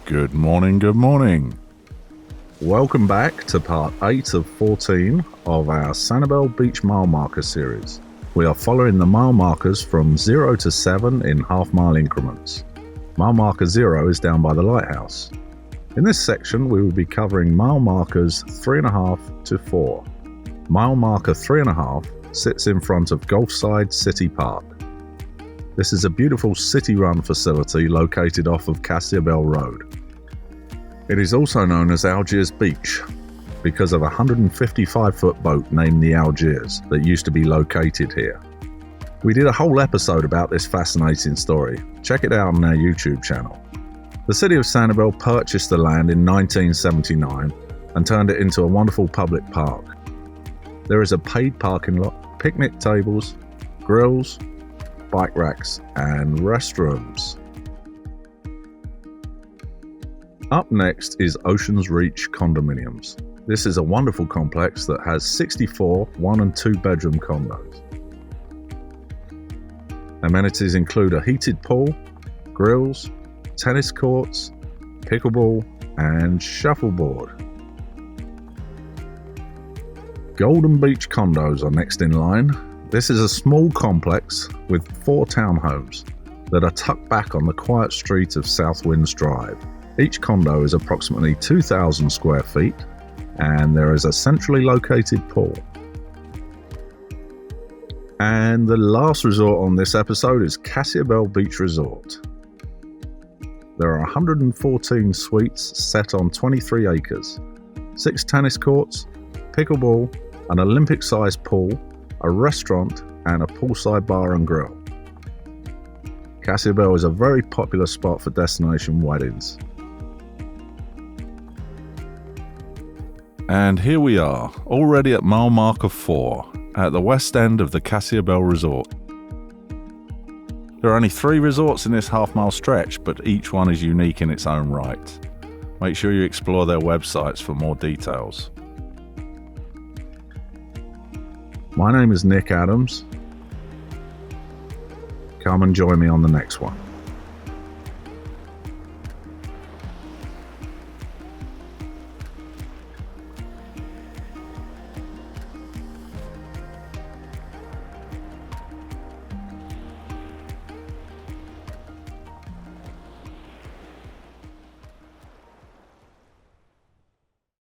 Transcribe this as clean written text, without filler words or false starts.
Good morning. Welcome back to part 8 of 14 of our Sanibel Beach mile marker series. We are following the mile markers from 0 to 7 in half-mile increments. Mile marker 0 is down by the lighthouse. In this section, we will be covering mile markers 3.5 to 4. Mile marker 3.5 sits in front of Gulfside City Park. This is a beautiful city-run facility located off of Casa Ybel Road. It is also known as Algiers Beach because of a 155-foot boat named the Algiers that used to be located here. We did a whole episode about this fascinating story. Check it out on our YouTube channel. The city of Sanibel purchased the land in 1979 and turned it into a wonderful public park. There is a paid parking lot, picnic tables, grills, bike racks, and restrooms. Up next is Ocean's Reach Condominiums. This is a wonderful complex that has 64 1- and 2-bedroom condos. Amenities include a heated pool, grills, tennis courts, pickleball, and shuffleboard. Golden Beach Condos are next in line. This is a small complex with 4 townhomes that are tucked back on the quiet street of South Winds Drive. Each condo is approximately 2,000 square feet, and there is a centrally located pool. And the last resort on this episode is Casa Ybel Beach Resort. There are 114 suites set on 23 acres, 6 tennis courts, pickleball, an Olympic-sized pool, a restaurant, and a poolside bar and grill. Casa Ybel is a very popular spot for destination weddings. And here we are, already at mile marker 4, at the west end of the Casa Ybel Resort. There are only 3 resorts in this half-mile stretch, but each one is unique in its own right. Make sure you explore their websites for more details. My name is Nick Adams. Come and join me on the next one.